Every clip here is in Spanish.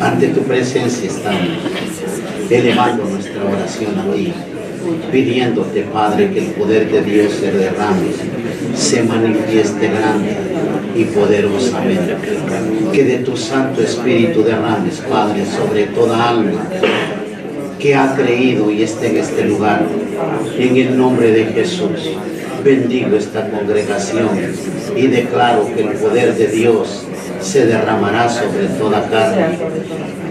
Ante tu presencia estamos, elevando nuestra oración a ti, pidiéndote, Padre, que el poder de Dios se derrame, se manifieste grande y poderosamente. Que de tu Santo Espíritu derrames, Padre, sobre toda alma que ha creído y esté en este lugar. En el nombre de Jesús, bendigo esta congregación y declaro que el poder de Dios se derramará sobre toda carne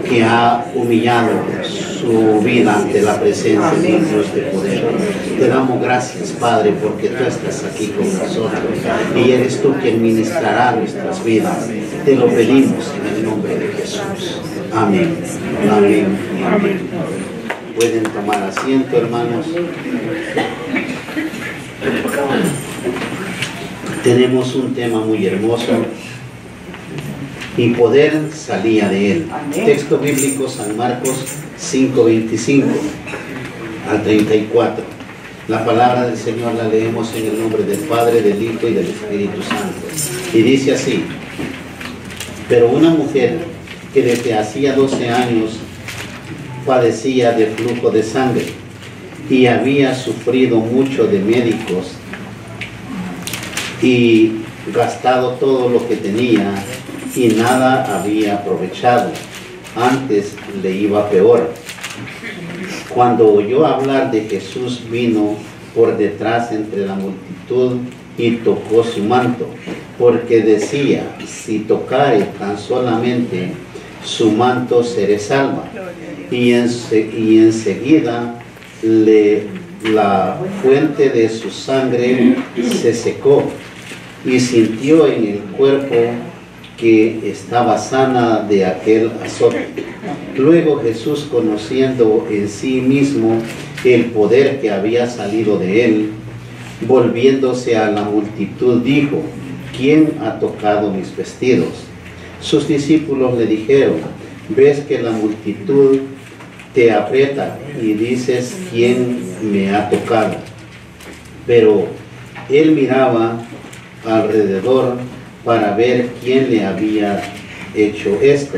que ha humillado su vida ante la presencia de un Dios de poder. Te damos gracias, Padre, porque tú estás aquí con nosotros y eres tú quien ministrará nuestras vidas. Te lo pedimos en el nombre de Jesús. Amén. Amén. Amén. Pueden tomar asiento, hermanos. Tenemos un tema muy hermoso. Y poder salía de él. Texto bíblico, San Marcos 5:25 al 34. La palabra del Señor la leemos en el nombre del Padre, del Hijo y del Espíritu Santo. Y dice así: pero una mujer que desde hacía 12 años padecía de flujo de sangre y había sufrido mucho de médicos y gastado todo lo que tenía y nada había aprovechado, antes le iba peor. Cuando oyó hablar de Jesús, vino por detrás entre la multitud y tocó su manto, porque decía: si tocare tan solamente su manto, seré salva. Y enseguida la fuente de su sangre se secó y sintió en el cuerpo que estaba sana de aquel azote. Luego Jesús, conociendo en sí mismo el poder que había salido de él, volviéndose a la multitud, dijo: ¿quién ha tocado mis vestidos? Sus discípulos le dijeron: ves que la multitud te aprieta y dices: ¿quién me ha tocado? Pero él miraba alrededor para ver quién le había hecho esto.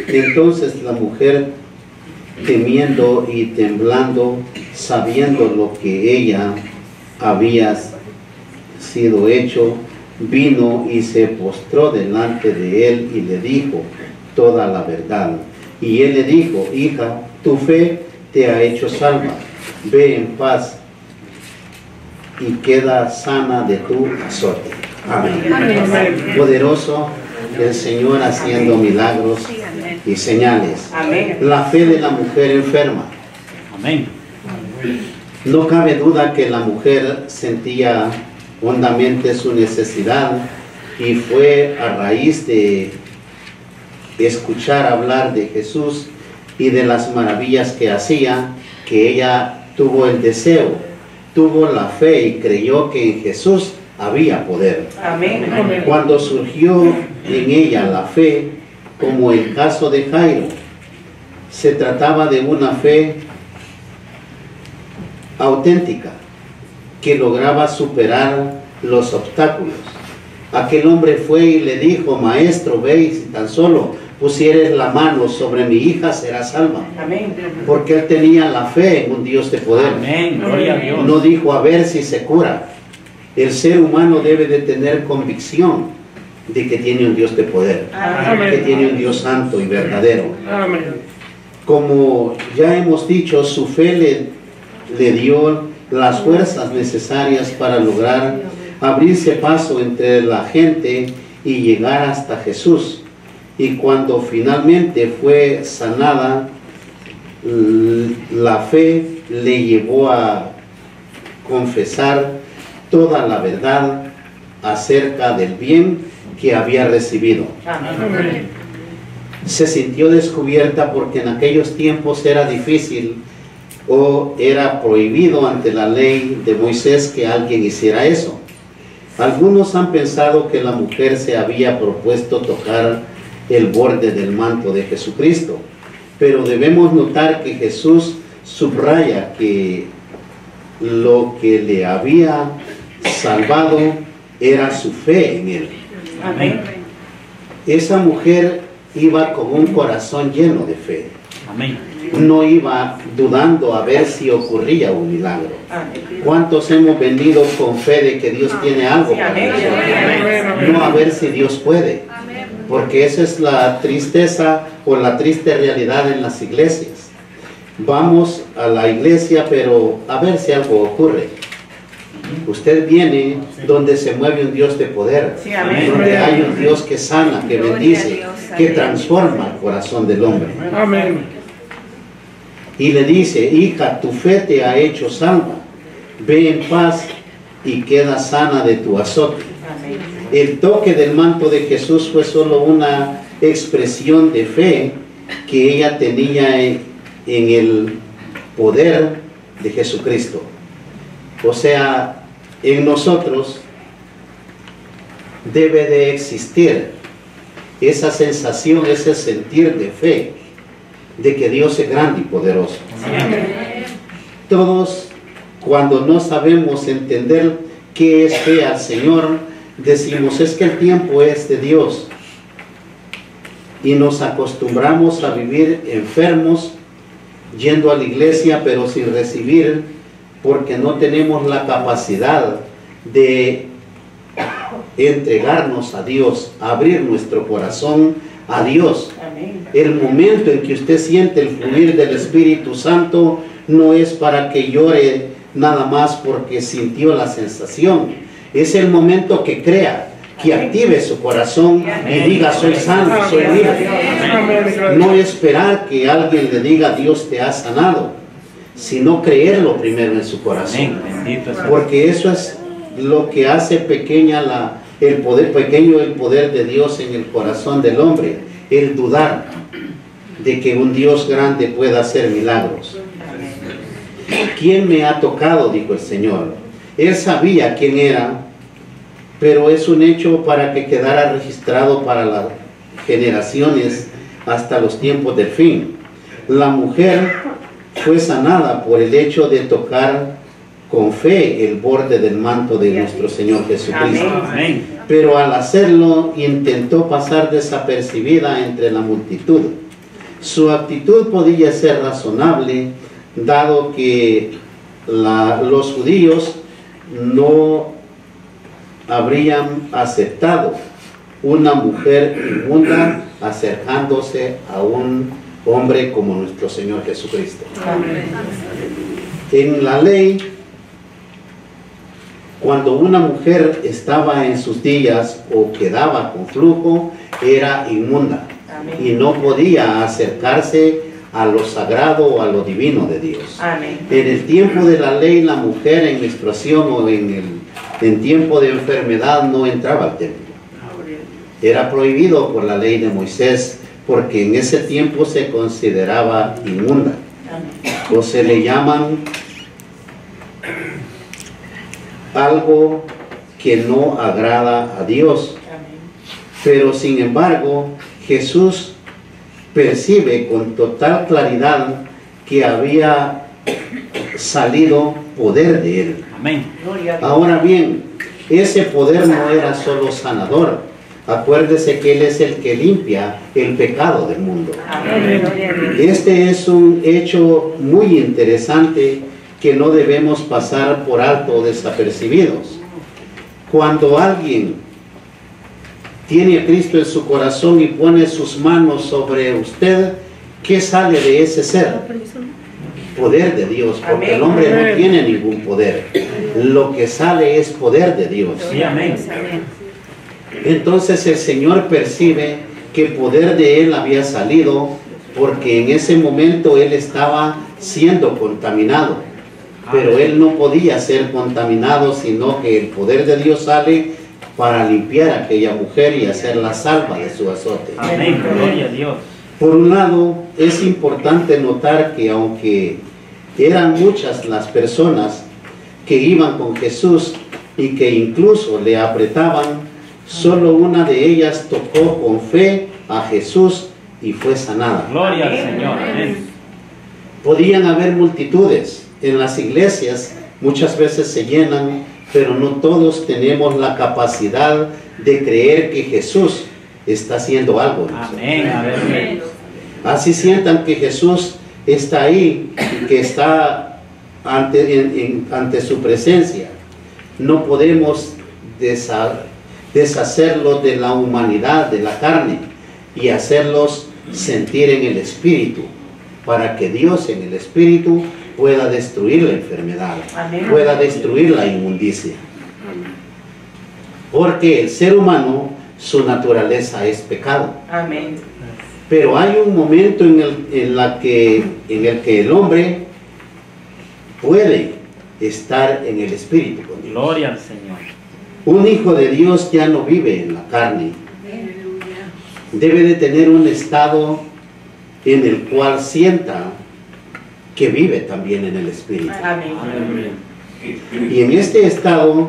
Entonces la mujer, temiendo y temblando, sabiendo lo que ella había sido hecho, vino y se postró delante de él y le dijo toda la verdad. Y él le dijo: hija, tu fe te ha hecho salva, ve en paz y queda sana de tu azote. Amén. Amén. Poderoso el Señor haciendo milagros y señales. Amén. La fe de la mujer enferma. Amén. No cabe duda que la mujer sentía hondamente su necesidad, y fue a raíz de escuchar hablar de Jesús y de las maravillas que hacía, que ella tuvo el deseo, tuvo la fe y creyó que en Jesús había poder. Amén. Cuando surgió en ella la fe, como el caso de Jairo, se trataba de una fe auténtica que lograba superar los obstáculos. Aquel hombre fue y le dijo: maestro, ve, y si tan solo pusieres la mano sobre mi hija, será salva. Amén. Porque él tenía la fe en un Dios de poder. Amén. Gloria a Dios. No dijo: a ver si se cura. El ser humano debe de tener convicción de que tiene un Dios de poder. Amén. Que tiene un Dios santo y verdadero. Amén. Como ya hemos dicho, su fe le dio las fuerzas necesarias para lograr abrirse paso entre la gente y llegar hasta Jesús. Y cuando finalmente fue sanada, la fe le llevó a confesar toda la verdad acerca del bien que había recibido. Amén. Se sintió descubierta porque en aquellos tiempos era difícil o era prohibido ante la ley de Moisés que alguien hiciera eso. Algunos han pensado que la mujer se había propuesto tocar el borde del manto de Jesucristo, pero debemos notar que Jesús subraya que lo que le había salvado era su fe en él. Amén. Esa mujer iba con un corazón lleno de fe. Amén. No iba dudando a ver si ocurría un milagro. ¿Cuántos hemos venido con fe de que Dios tiene algo para nosotros? No a ver si Dios puede. Porque esa es la tristeza o la triste realidad en las iglesias. Vamos a la iglesia, pero a ver si algo ocurre. Usted viene donde se mueve un Dios de poder, donde hay un Dios que sana, que bendice, que transforma el corazón del hombre. Amén. Y le dice: hija, tu fe te ha hecho salva, ve en paz y queda sana de tu azote. El toque del manto de Jesús fue solo una expresión de fe que ella tenía en el poder de Jesucristo. O sea, en nosotros debe de existir esa sensación, ese sentir de fe, de que Dios es grande y poderoso. Todos, cuando no sabemos entender qué es fe al Señor, decimos: es que el tiempo es de Dios. Y nos acostumbramos a vivir enfermos, yendo a la iglesia pero sin recibir, porque no tenemos la capacidad de entregarnos a Dios, abrir nuestro corazón a Dios. El momento en que usted siente el fluir del Espíritu Santo no es para que llore nada más porque sintió la sensación. Es el momento que crea, que active su corazón y diga: soy sano, soy libre. No esperar que alguien le diga: Dios te ha sanado, sino creerlo primero en su corazón. Porque eso es lo que hace pequeño el poder de Dios en el corazón del hombre, el dudar de que un Dios grande pueda hacer milagros. ¿Quién me ha tocado?, dijo el Señor. Él sabía quién era, pero es un hecho para que quedara registrado para las generaciones hasta los tiempos del fin. La mujer fue sanada por el hecho de tocar con fe el borde del manto de nuestro Señor Jesucristo. Amén. Pero al hacerlo intentó pasar desapercibida entre la multitud. Su actitud podía ser razonable, dado que los judíos no habrían aceptado una mujer inmunda acercándose a un hombre como nuestro Señor Jesucristo. Amén. En la ley, cuando una mujer estaba en sus días o quedaba con flujo, era inmunda y no podía acercarse a lo sagrado o a lo divino de Dios. Amén. En el tiempo de la ley, la mujer en menstruación o en tiempo de enfermedad no entraba al templo. Era prohibido por la ley de Moisés, porque en ese tiempo se consideraba inmunda. O se le llaman algo que no agrada a Dios. Pero sin embargo, Jesús percibe con total claridad que había salido poder de él. Amén. Ahora bien, ese poder no era solo sanador. Acuérdese que Él es el que limpia el pecado del mundo. Este es un hecho muy interesante que no debemos pasar por alto o desapercibidos. Cuando alguien tiene a Cristo en su corazón y pone sus manos sobre usted, ¿qué sale de ese ser? Poder de Dios, porque el hombre no tiene ningún poder. Lo que sale es poder de Dios. Sí, amén. Entonces el Señor percibe que el poder de Él había salido, porque en ese momento Él estaba siendo contaminado. Pero Él no podía ser contaminado, sino que el poder de Dios sale para limpiar a aquella mujer y hacerla salva de su azote. Amén. Gloria a Dios. Por un lado, es importante notar que aunque eran muchas las personas que iban con Jesús y que incluso le apretaban, solo una de ellas tocó con fe a Jesús y fue sanada. Gloria al Señor. Amén. Podían haber multitudes. En las iglesias muchas veces se llenan, pero no todos tenemos la capacidad de creer que Jesús está haciendo algo. Amén. Amén. Así sientan que Jesús está ahí, que está ante su presencia. No podemos deshacerlos de la humanidad, de la carne, y hacerlos sentir en el Espíritu, para que Dios en el Espíritu pueda destruir la enfermedad, pueda destruir la inmundicia. Porque el ser humano, su naturaleza es pecado. Amén. Pero hay un momento en el que el hombre puede estar en el Espíritu con Dios. Gloria al Señor. Un hijo de Dios ya no vive en la carne. Debe de tener un estado en el cual sienta que vive también en el Espíritu. Amén. Y en este estado,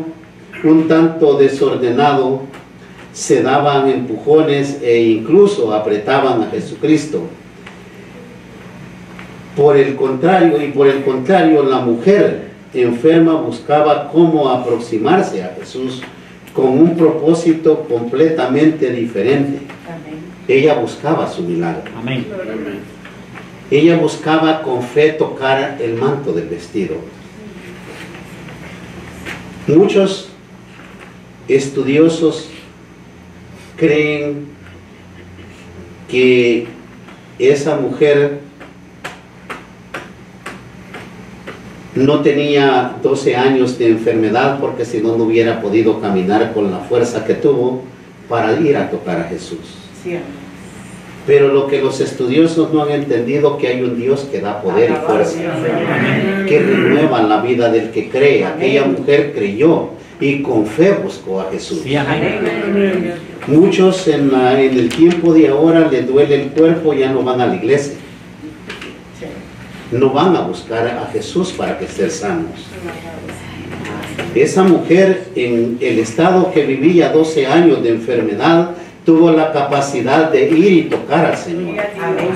un tanto desordenado, se daban empujones e incluso apretaban a Jesucristo. Por el contrario, la mujer enferma buscaba cómo aproximarse a Jesús con un propósito completamente diferente. Amén. Ella buscaba su milagro. Amén. Ella buscaba con fe tocar el manto del vestido. Muchos estudiosos creen que esa mujer no tenía 12 años de enfermedad, porque si no, no hubiera podido caminar con la fuerza que tuvo para ir a tocar a Jesús. Sí. Pero lo que los estudiosos no han entendido, que hay un Dios que da poder y fuerza, que renueva la vida del que cree. Aquella mujer creyó y con fe buscó a Jesús. Sí, amén. Muchos en el tiempo de ahora les duele el cuerpo, ya no van a la iglesia. No van a buscar a Jesús para que estén sanos. Esa mujer, en el estado que vivía 12 años de enfermedad, tuvo la capacidad de ir y tocar al Señor.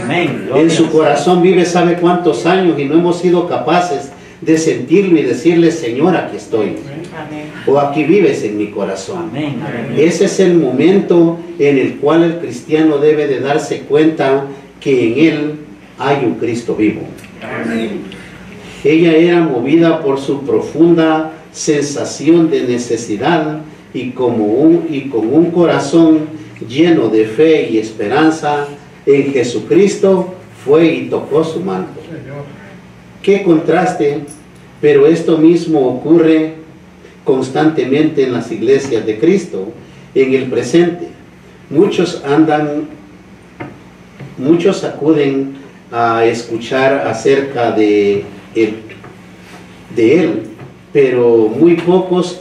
Amén. En su corazón vive sabe cuántos años y no hemos sido capaces de sentirlo y decirle: Señor, aquí estoy. Amén. O aquí vives en mi corazón. Amén. Amén. Ese es el momento en el cual el cristiano debe de darse cuenta que en él hay un Cristo vivo. Ella era movida por su profunda sensación de necesidad y con un corazón lleno de fe y esperanza en Jesucristo, fue y tocó su manto. Qué contraste, pero esto mismo ocurre constantemente en las iglesias de Cristo en el presente. Muchos acuden a escuchar acerca de él, pero muy pocos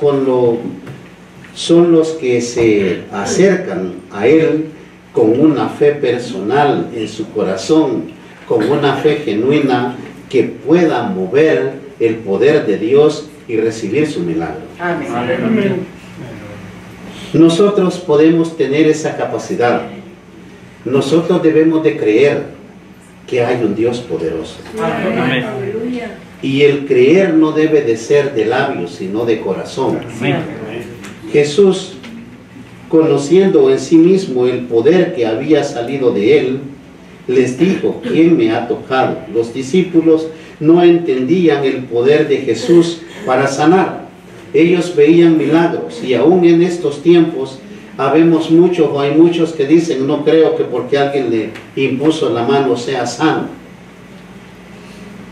son los que se acercan a él con una fe personal en su corazón, con una fe genuina que pueda mover el poder de Dios y recibir su milagro. Amén. Nosotros podemos tener esa capacidad. Nosotros debemos de creer que hay un Dios poderoso. Amén. Y el creer no debe de ser de labios, sino de corazón. Amén. Jesús, conociendo en sí mismo el poder que había salido de él, les dijo: ¿quién me ha tocado? Los discípulos no entendían el poder de Jesús para sanar. Ellos veían milagros, y aún en estos tiempos hay muchos que dicen: no creo que porque alguien le impuso la mano sea sano.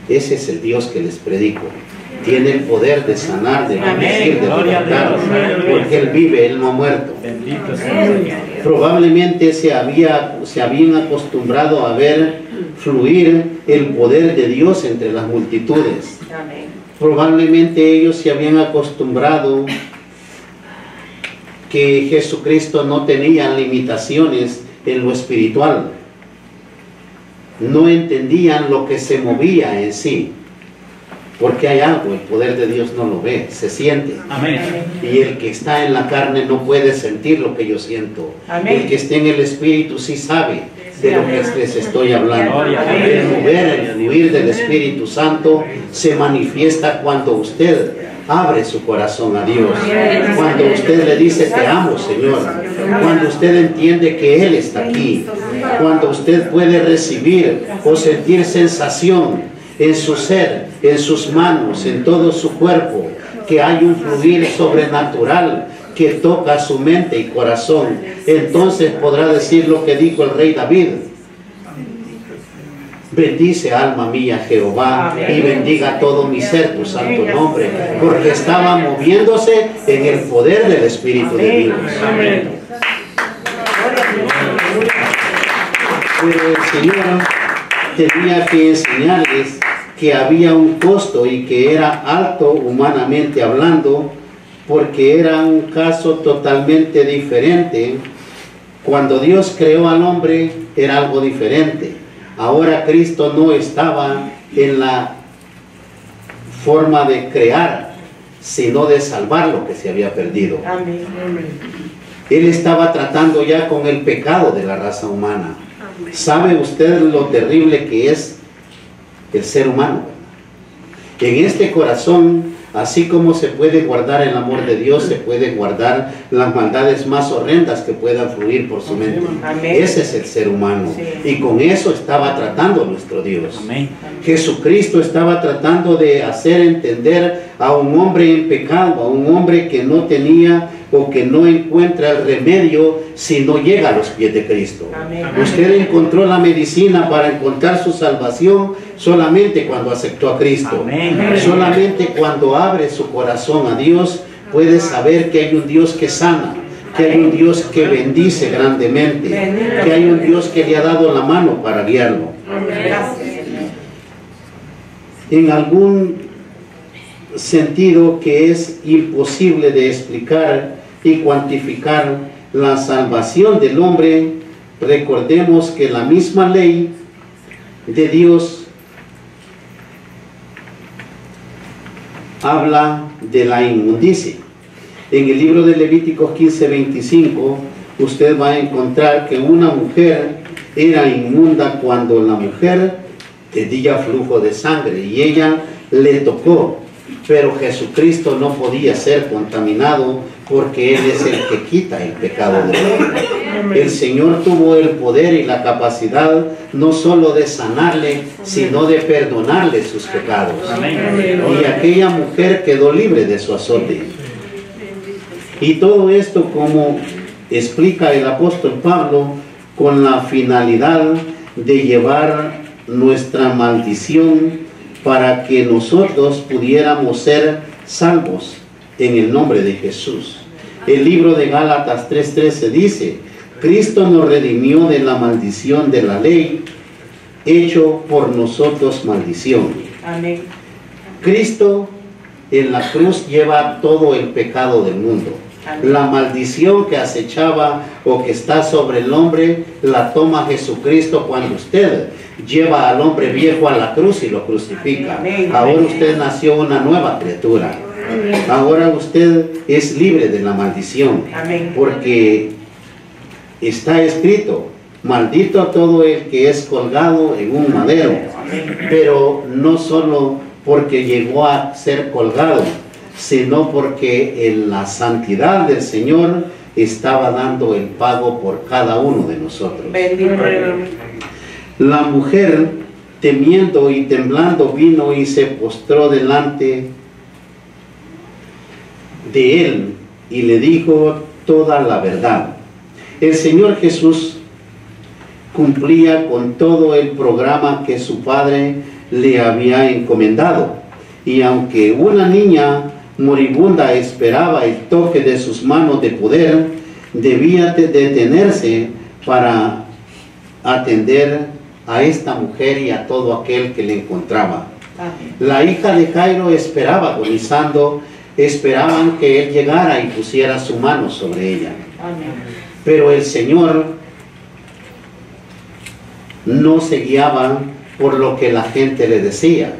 Ese es el Dios que les predico. Tiene el poder de sanar, de bendecir, de libertar, porque Él vive, Él no ha muerto. Bendito sea el Señor. Probablemente se habían acostumbrado a ver fluir el poder de Dios entre las multitudes. Amén. Probablemente ellos se habían acostumbrado que Jesucristo no tenía limitaciones en lo espiritual. No entendían lo que se movía en sí. Porque hay algo, el poder de Dios no lo ve, se siente. Amén. Y el que está en la carne no puede sentir lo que yo siento. Amén. El que esté en el Espíritu sí sabe de lo que les estoy hablando. El mover, el fluir del Espíritu Santo se manifiesta cuando usted abre su corazón a Dios, cuando usted le dice te amo, Señor, cuando usted entiende que Él está aquí, cuando usted puede recibir o sentir sensación en su ser, en sus manos, en todo su cuerpo, que hay un fluir sobrenatural que toca su mente y corazón. Entonces podrá decir lo que dijo el rey David: bendice alma mía Jehová y bendiga todo mi ser tu santo nombre, porque estaba moviéndose en el poder del Espíritu de Dios. Pero el Señor tenía que enseñarles que había un costo y que era alto humanamente hablando, porque era un caso totalmente diferente. Cuando Dios creó al hombre era algo diferente. Ahora Cristo no estaba en la forma de crear, sino de salvar lo que se había perdido. Amén. Él estaba tratando ya con el pecado de la raza humana. ¿Sabe usted lo terrible que es el ser humano? En este corazón, así como se puede guardar el amor de Dios, se puede guardar las maldades más horrendas que puedan fluir por su mente. Amén. Ese es el ser humano. Sí. Y con eso estaba tratando nuestro Dios. Amén. Jesucristo estaba tratando de hacer entender a un hombre en pecado, a un hombre que no tenía o que no encuentra el remedio si no llega a los pies de Cristo. Amén. Usted encontró la medicina para encontrar su salvación solamente cuando aceptó a Cristo. Amén. Solamente cuando abre su corazón a Dios puede saber que hay un Dios que sana, que hay un Dios que bendice grandemente, que hay un Dios que le ha dado la mano para guiarlo. En algún sentido que es imposible de explicar y cuantificar la salvación del hombre, recordemos que la misma ley de Dios habla de la inmundicia. En el libro de Levíticos 15:25 usted va a encontrar que una mujer era inmunda cuando la mujer tenía flujo de sangre y ella le tocó, pero Jesucristo no podía ser contaminado porque Él es el que quita el pecado del hombre. El Señor tuvo el poder y la capacidad no solo de sanarle, sino de perdonarle sus pecados. Y aquella mujer quedó libre de su azote. Y todo esto, como explica el apóstol Pablo, con la finalidad de llevar nuestra maldición para que nosotros pudiéramos ser salvos en el nombre de Jesús. El libro de Gálatas 3:13 dice: Cristo nos redimió de la maldición de la ley, hecho por nosotros maldición. Amén. Cristo en la cruz lleva todo el pecado del mundo. La maldición que acechaba o que está sobre el hombre la toma Jesucristo cuando usted lleva al hombre viejo a la cruz y lo crucifica. Ahora usted nació una nueva criatura. Ahora usted es libre de la maldición, porque está escrito: maldito todo el que es colgado en un madero. Pero no solo porque llegó a ser colgado, sino porque en la santidad del Señor estaba dando el pago por cada uno de nosotros. La mujer, temiendo y temblando, vino y se postró delante de Él y le dijo toda la verdad. El Señor Jesús cumplía con todo el programa que su Padre le había encomendado, y aunque una niña moribunda esperaba el toque de sus manos de poder, debía de detenerse para atender a esta mujer y a todo aquel que le encontraba. La hija de Jairo esperaba agonizando, esperaban que él llegara y pusiera su mano sobre ella. Pero el Señor no se guiaba por lo que la gente le decía,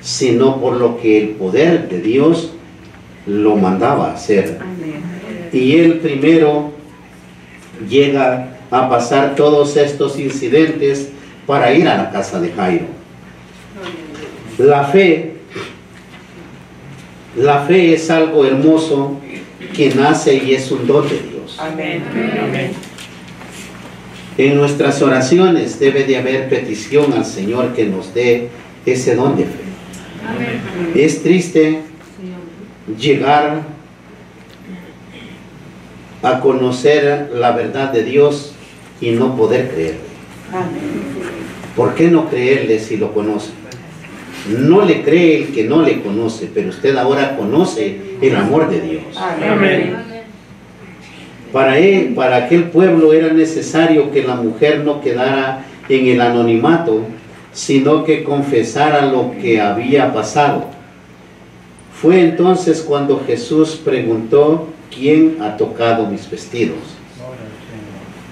sino por lo que el poder de Dios lo mandaba a hacer. Y él primero llega a pasar todos estos incidentes para ir a la casa de Jairo. La fe es algo hermoso que nace y es un don de Dios. Amén. Amén. En nuestras oraciones debe de haber petición al Señor que nos dé ese don de fe. Amén. Es triste llegar a conocer la verdad de Dios y no poder creerle. Amén. ¿Por qué no creerle si lo conoce? No le cree el que no le conoce, pero usted ahora conoce el amor de Dios. Amén. Para aquel pueblo era necesario que la mujer no quedara en el anonimato, sino que confesara lo que había pasado. Fue entonces cuando Jesús preguntó: ¿quién ha tocado mis vestidos?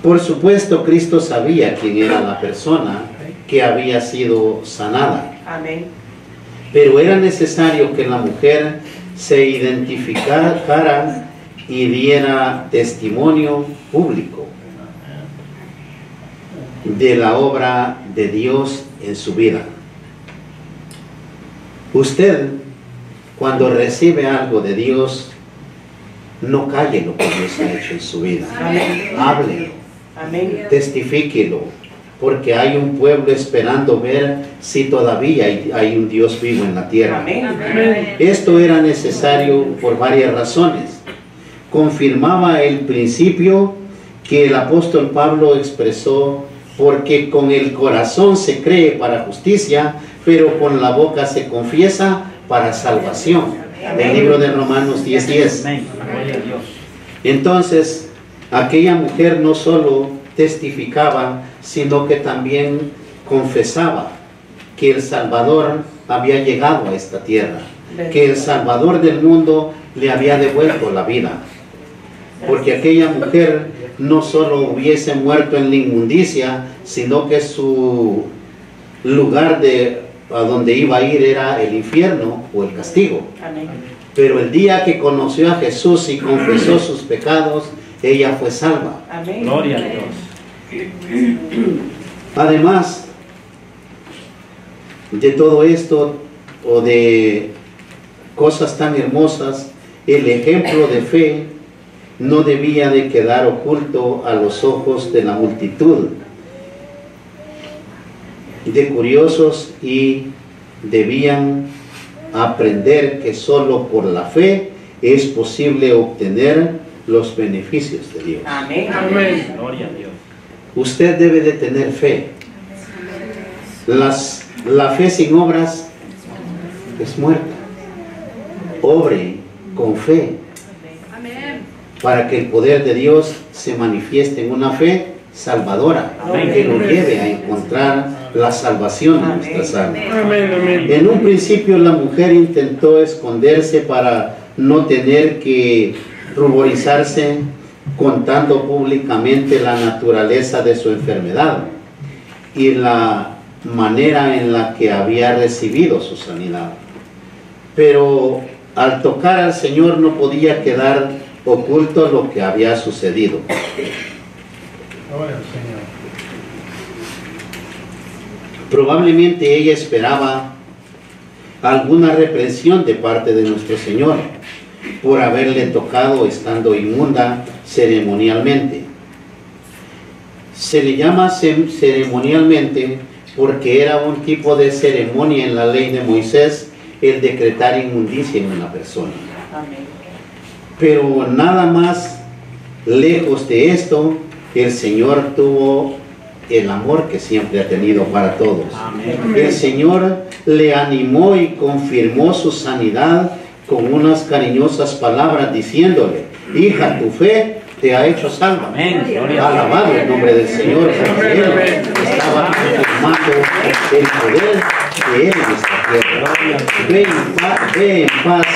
Por supuesto, Cristo sabía quién era la persona que había sido sanada. Amén. Pero era necesario que la mujer se identificara y diera testimonio público de la obra de Dios en su vida. Usted, cuando recibe algo de Dios, no calle lo que Dios ha hecho en su vida. Amén. Háblelo, Amén. testifíquelo, porque hay un pueblo esperando ver si todavía hay un Dios vivo en la tierra. Amén. Esto era necesario por varias razones. Confirmaba el principio que el apóstol Pablo expresó: porque con el corazón se cree para justicia, pero con la boca se confiesa para salvación. El libro de Romanos 10:10. Amén. Gloria a Dios. Entonces, aquella mujer no solo testificaba, sino que también confesaba que el Salvador había llegado a esta tierra, que el Salvador del mundo le había devuelto la vida. Porque aquella mujer no solo hubiese muerto en la inmundicia, sino que su lugar a donde iba a ir era el infierno o el castigo. Amén. Pero el día que conoció a Jesús y confesó sus pecados, ella fue salva. Amén. Gloria a Dios. Además de todo esto, o de cosas tan hermosas, el ejemplo de fe no debía de quedar oculto a los ojos de la multitud de curiosos, y debían aprender que solo por la fe es posible obtener los beneficios de Dios. Amén. Gloria a Dios. Usted debe de tener fe. La fe sin obras es muerta. Obre con fe para que el poder de Dios se manifieste en una fe salvadora, Amén. que lo lleve a encontrar la salvación de nuestras almas. Amén. En un principio la mujer intentó esconderse para no tener que ruborizarse contando públicamente la naturaleza de su enfermedad y la manera en la que había recibido su sanidad. Pero al tocar al Señor no podía quedar oculto lo que había sucedido. Probablemente ella esperaba alguna reprensión de parte de nuestro Señor por haberle tocado estando inmunda ceremonialmente. Se le llama ceremonialmente porque era un tipo de ceremonia en la ley de Moisés el decretar inmundicia en una persona. Amén. Pero nada más lejos de esto, el Señor tuvo el amor que siempre ha tenido para todos. Amén. El Señor le animó y confirmó su sanidad con unas cariñosas palabras diciéndole: hija, tu fe te ha hecho salva. Amén. Gloria a Dios. Alabado el nombre del Señor, porque Él estaba confirmando el poder de Él en esta tierra. Ve en paz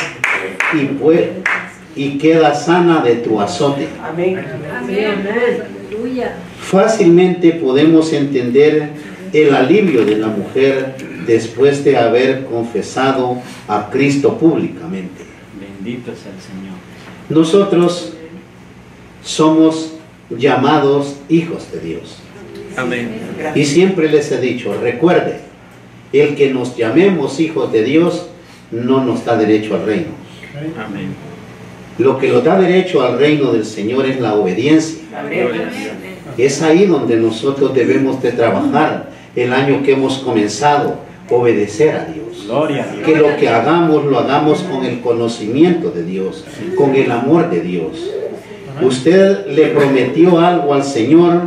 y queda sana de tu azote. Amén. Fácilmente podemos entender el alivio de la mujer después de haber confesado a Cristo públicamente. Bendito es el Señor. Nosotros somos llamados hijos de Dios. Amén. Y siempre les he dicho, recuerde, el que nos llamemos hijos de Dios no nos da derecho al reino. Amén. Lo que nos da derecho al reino del Señor es la obediencia. Es ahí donde nosotros debemos de trabajar el año que hemos comenzado, obedecer a Dios. Gloria a Dios. Que lo que hagamos, lo hagamos con el conocimiento de Dios, con el amor de Dios. Usted le prometió algo al Señor,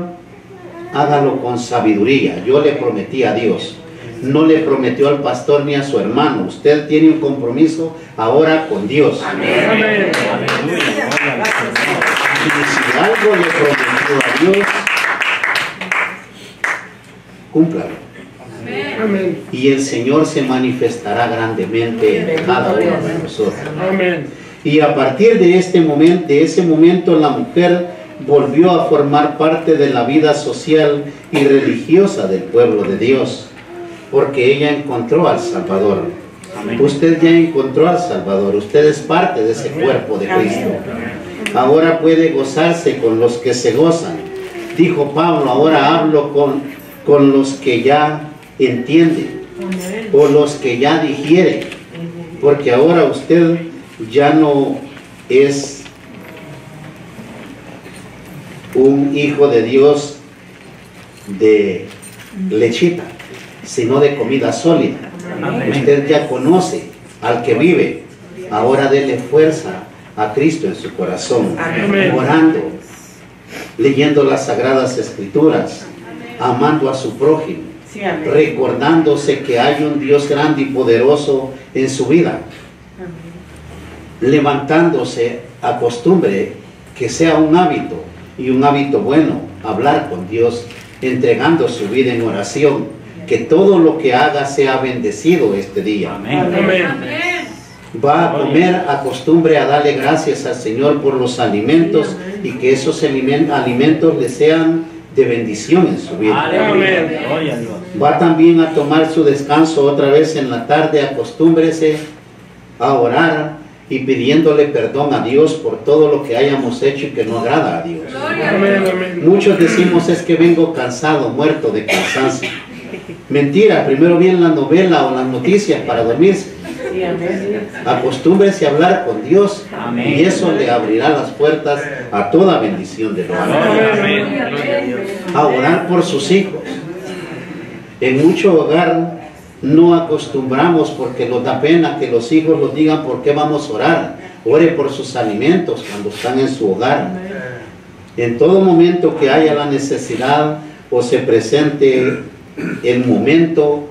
hágalo con sabiduría. Yo le prometí a Dios, no le prometió al pastor ni a su hermano. Usted tiene un compromiso ahora con Dios. Amén. Y si algo le prometió a Dios, cúmplalo. Amén. Y el Señor se manifestará grandemente en cada uno de nosotros. Amén. Y a partir de ese momento, la mujer volvió a formar parte de la vida social y religiosa del pueblo de Dios, porque ella encontró al Salvador. Amén. Usted ya encontró al Salvador, usted es parte de ese cuerpo de Cristo. Ahora puede gozarse con los que se gozan. Dijo Pablo, ahora hablo con los que ya entienden, o los que ya digieren, porque ahora usted ya no es un hijo de Dios de lechita, sino de comida sólida. Usted ya conoce al que vive. Ahora dele fuerza a Cristo en su corazón, orando, leyendo las Sagradas Escrituras, amando a su prójimo, recordándose que hay un Dios grande y poderoso en su vida, levantándose a costumbre, que sea un hábito y un hábito bueno, hablar con Dios, entregando su vida en oración, que todo lo que haga sea bendecido este día. Amén. Va a comer, acostumbre a darle gracias al Señor por los alimentos y que esos alimentos le sean de bendición en su vida. Aleluya. Gloria a Dios. Va también a tomar su descanso otra vez en la tarde, acostúmbrese a orar y pidiéndole perdón a Dios por todo lo que hayamos hecho y que no agrada a Dios. Amén. Amén. Muchos decimos es que vengo cansado, muerto de cansancio. Mentira, primero viene la novela o las noticias para dormirse. Acostúmbrese a hablar con Dios. Amén. Y eso le abrirá las puertas a toda bendición de lo alto. Amén. A orar por sus hijos. En mucho hogar no acostumbramos porque nos da pena que los hijos nos digan por qué vamos a orar. Ore por sus alimentos cuando están en su hogar. En todo momento que haya la necesidad o se presente el momento,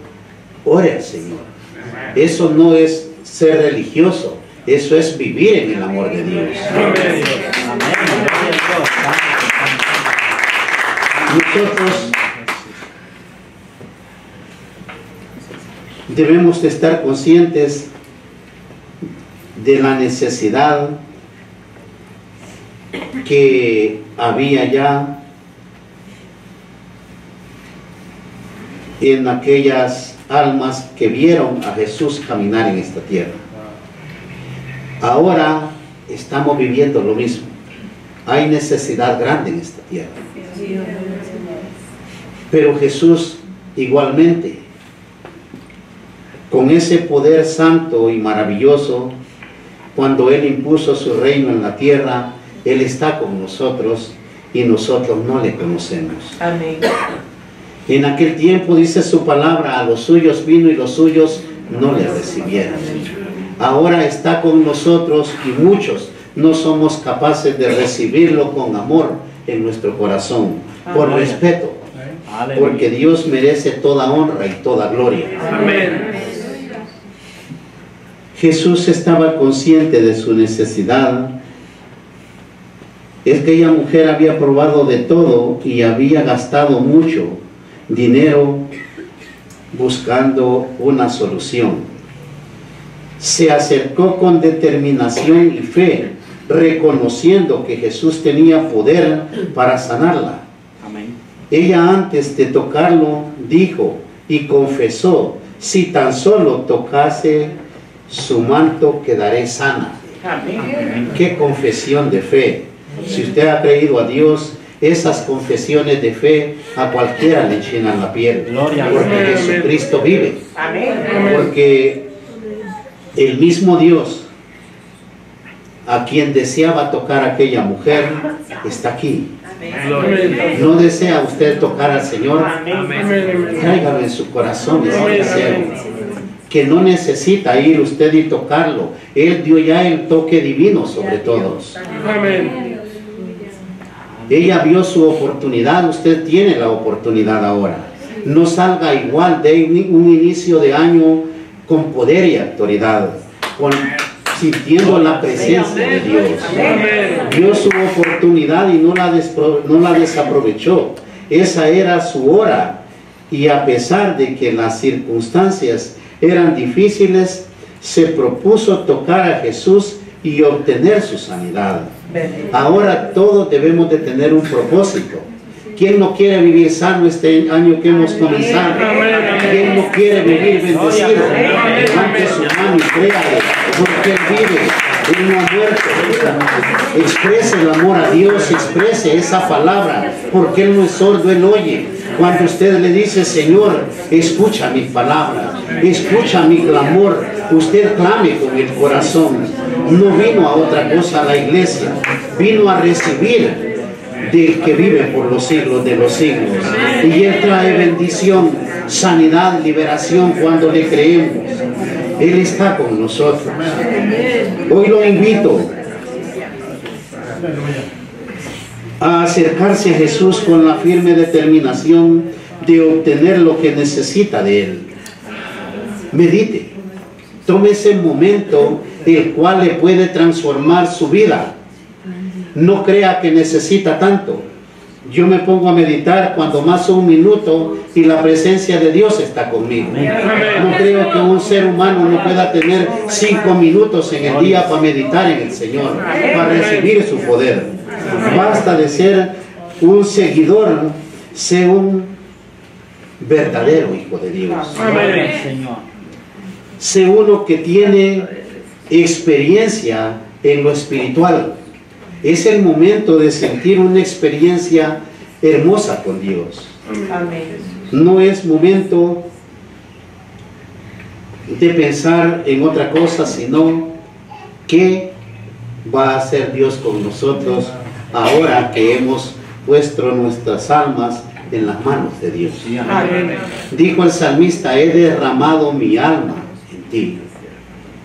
ore al Señor. Eso no es ser religioso, eso es vivir en el amor de Dios. Amén. Nosotros debemos de estar conscientes de la necesidad que había ya en aquellas almas que vieron a Jesús caminar en esta tierra. Ahora estamos viviendo lo mismo. Hay necesidad grande en esta tierra. Pero Jesús igualmente, con ese poder santo y maravilloso, cuando Él impuso su reino en la tierra, Él está con nosotros y nosotros no le conocemos. Amén. En aquel tiempo, dice su palabra, a los suyos vino y los suyos no le recibieron. Ahora está con nosotros y muchos no somos capaces de recibirlo con amor en nuestro corazón, por respeto, porque Dios merece toda honra y toda gloria. Amén. Jesús estaba consciente de su necesidad. Es que aquella mujer había probado de todo y había gastado mucho dinero buscando una solución. Se acercó con determinación y fe, reconociendo que Jesús tenía poder para sanarla. Amén. Ella, antes de tocarlo, dijo y confesó: si tan solo tocase su manto, quedaré sana. Amén. Qué confesión de fe. Si usted ha creído a Dios esas confesiones de fe a cualquiera le enchinan la piel. Gloria a Porque Dios. Jesucristo vive. Amén. Porque el mismo Dios a quien deseaba tocar a aquella mujer está aquí. Amén. ¿No desea usted tocar al Señor? Amén. Tráigalo en su corazón ese Amén. deseo. Que no necesita ir usted y tocarlo. Él dio ya el toque divino sobre todos. Amén. Ella vio su oportunidad, usted tiene la oportunidad ahora. No salga igual de un inicio de año con poder y autoridad, sintiendo la presencia de Dios. Amén. Vio su oportunidad y no la desaprovechó. Esa era su hora. Y a pesar de que las circunstancias eran difíciles, se propuso tocar a Jesús y obtener su sanidad. Ahora todos debemos de tener un propósito. ¿Quién no quiere vivir sano este año que hemos comenzado? ¿Quién no quiere vivir bendecido? Levante su mano y créale, porque Él vive, Él no ha muerto. Exprese el amor a Dios, exprese esa palabra, porque Él no es sordo, Él oye. Cuando usted le dice, Señor, escucha mi palabra, escucha mi clamor, usted clame con el corazón. No vino a otra cosa a la iglesia, vino a recibir del que vive por los siglos de los siglos. Y Él trae bendición, sanidad, liberación cuando le creemos. Él está con nosotros. Hoy lo invito a acercarse a Jesús con la firme determinación de obtener lo que necesita de Él. Medite, tome ese momento el cual le puede transformar su vida. No crea que necesita tanto. Yo me pongo a meditar cuando más un minuto y la presencia de Dios está conmigo. No creo que un ser humano no pueda tener 5 minutos en el día para meditar en el Señor, para recibir su poder. Basta de ser un seguidor, sé un verdadero hijo de Dios. Amén. Señor. Sé uno que tiene experiencia en lo espiritual. Es el momento de sentir una experiencia hermosa con Dios. Amén. No es momento de pensar en otra cosa, sino qué va a hacer Dios con nosotros ahora que hemos puesto nuestras almas en las manos de Dios. Amén. Dijo el salmista, he derramado mi alma en ti.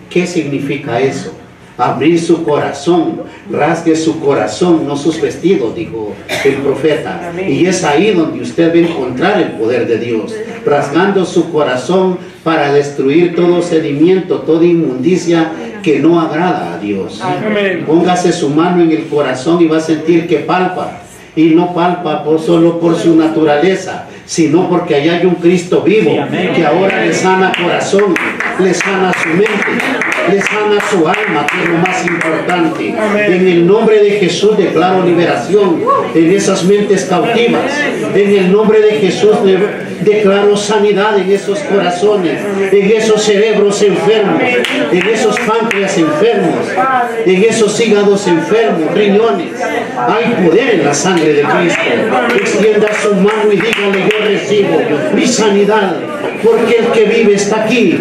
¿Qué significa eso? Abrir su corazón, rasgue su corazón, no sus vestidos, dijo el profeta. Y es ahí donde usted va a encontrar el poder de Dios, rasgando su corazón para destruir todo sedimiento, toda inmundicia que no agrada a Dios. Amén. Póngase su mano en el corazón y va a sentir que palpa. Y no palpa solo por su naturaleza, sino porque allá hay un Cristo vivo, Sí, amén. que ahora le sana corazón, le sana su mente, le sana su alma, que es lo más importante. Amén. En el nombre de Jesús declaro liberación en esas mentes cautivas. En el nombre de Jesús declaro sanidad en esos corazones, en esos cerebros enfermos, en esos páncreas enfermos, en esos hígados enfermos, riñones. Hay poder en la sangre de Cristo. Extienda su mano y dígale, yo recibo mi sanidad, porque el que vive está aquí.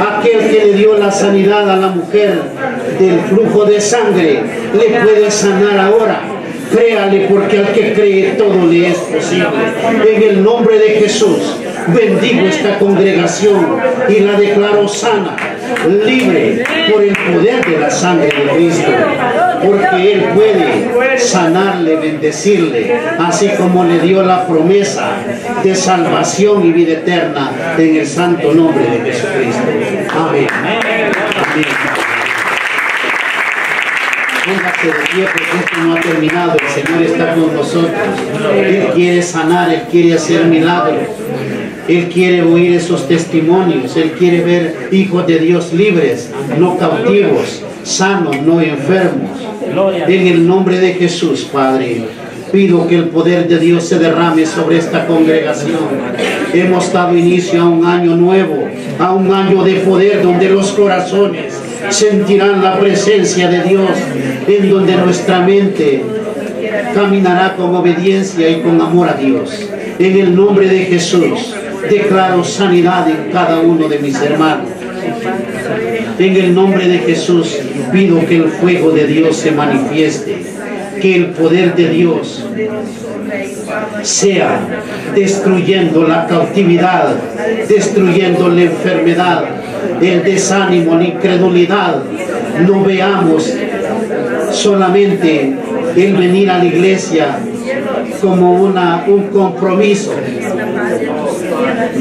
Aquel que le dio la sanidad a la mujer del flujo de sangre le puede sanar ahora. Créale, porque al que cree todo le es posible. En el nombre de Jesús bendigo esta congregación y la declaro sana, libre por el poder de la sangre de Cristo, porque Él puede sanarle, bendecirle, así como le dio la promesa de salvación y vida eterna en el santo nombre de Jesucristo. Amén. Amén. Póngase de pie, porque esto no ha terminado. El Señor está con nosotros. Él quiere sanar, Él quiere hacer milagros. Él quiere oír esos testimonios. Él quiere ver hijos de Dios libres, no cautivos, sanos, no enfermos. En el nombre de Jesús, Padre, pido que el poder de Dios se derrame sobre esta congregación. Hemos dado inicio a un año nuevo, a un año de poder, donde los corazones sentirán la presencia de Dios, en donde nuestra mente caminará con obediencia y con amor a Dios. En el nombre de Jesús, declaro sanidad en cada uno de mis hermanos. En el nombre de Jesús, pido que el fuego de Dios se manifieste, que el poder de Dios sea destruyendo la cautividad, destruyendo la enfermedad, el desánimo, la incredulidad. No veamos solamente el venir a la iglesia como un compromiso.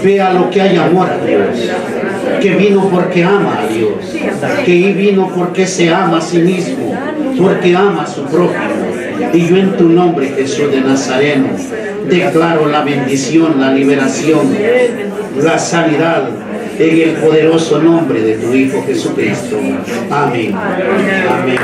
Vea lo que hay amor a Dios, que vino porque ama a Dios, que vino porque se ama a sí mismo, porque ama a su prójimo. Y yo en tu nombre, Jesús de Nazareno, declaro la bendición, la liberación, la sanidad, en el poderoso nombre de tu Hijo Jesucristo. Amén. Amén.